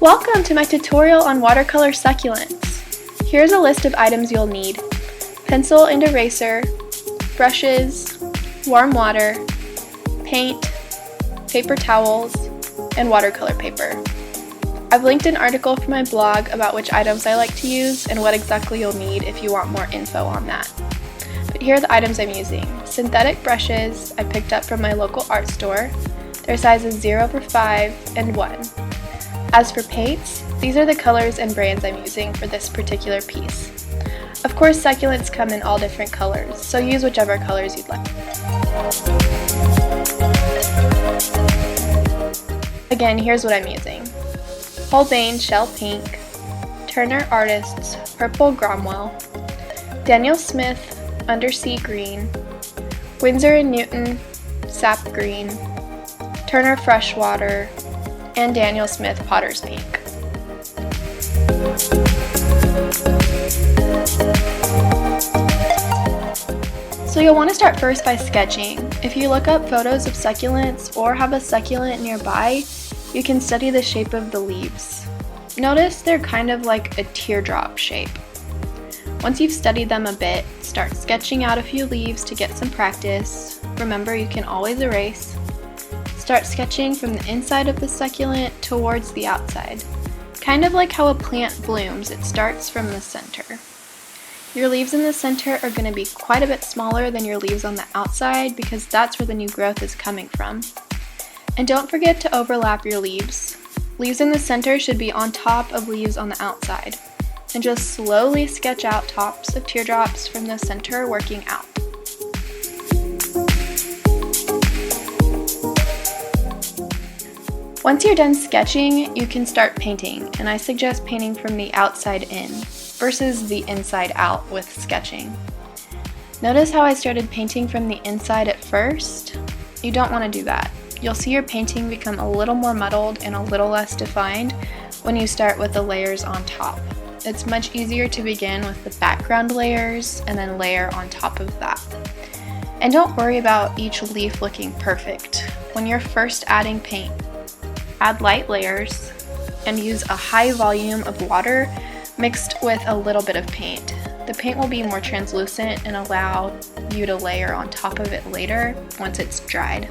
Welcome to my tutorial on watercolor succulents. Here's a list of items you'll need: pencil and eraser, brushes, warm water, paint, paper towels, and watercolor paper. I've linked an article from my blog about which items I like to use and what exactly you'll need if you want more info on that. But here are the items I'm using. Synthetic brushes I picked up from my local art store. They're sizes 0-5 and 1. As for paints, these are the colors and brands I'm using for this particular piece. Of course, succulents come in all different colors, so use whichever colors you'd like. Again, here's what I'm using: Holbein Shell Pink, Turner Artists Purple Cromwell, Daniel Smith Undersea Green, Winsor & Newton Sap Green, Turner Freshwater, and Daniel Smith Potter's Pink. So you'll want to start first by sketching. If you look up photos of succulents or have a succulent nearby, you can study the shape of the leaves. Notice they're kind of like a teardrop shape. Once you've studied them a bit, start sketching out a few leaves to get some practice. Remember, you can always erase. Start sketching from the inside of the succulent towards the outside. Kind of like how a plant blooms, it starts from the center. Your leaves in the center are going to be quite a bit smaller than your leaves on the outside because that's where the new growth is coming from. And don't forget to overlap your leaves. Leaves in the center should be on top of leaves on the outside. And just slowly sketch out tops of teardrops from the center, working out. Once you're done sketching, you can start painting, and I suggest painting from the outside in versus the inside out with sketching. Notice how I started painting from the inside at first? You don't want to do that. You'll see your painting become a little more muddled and a little less defined when you start with the layers on top. It's much easier to begin with the background layers and then layer on top of that. And don't worry about each leaf looking perfect. When you're first adding paint, add light layers and use a high volume of water mixed with a little bit of paint. The paint will be more translucent and allow you to layer on top of it later once it's dried.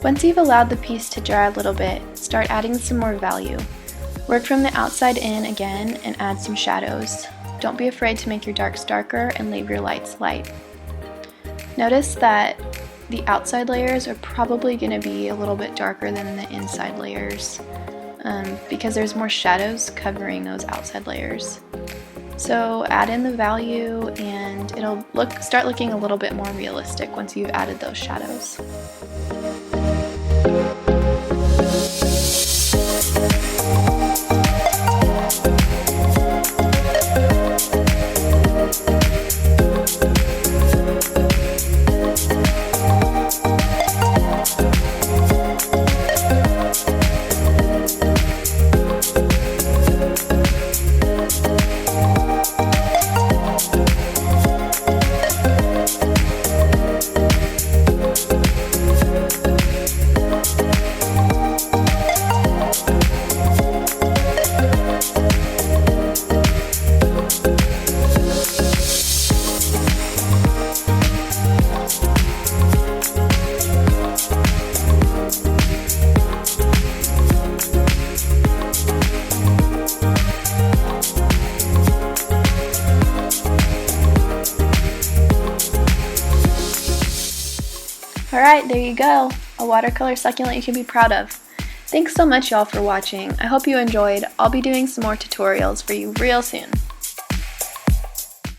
Once you've allowed the piece to dry a little bit, start adding some more value. Work from the outside in again and add some shadows. Don't be afraid to make your darks darker and leave your lights light. Notice that the outside layers are probably going to be a little bit darker than the inside layers because there's more shadows covering those outside layers. So add in the value and it'll start looking a little bit more realistic once you've added those shadows. Alright, there you go. A watercolor succulent you can be proud of. Thanks so much y'all for watching. I hope you enjoyed. I'll be doing some more tutorials for you real soon.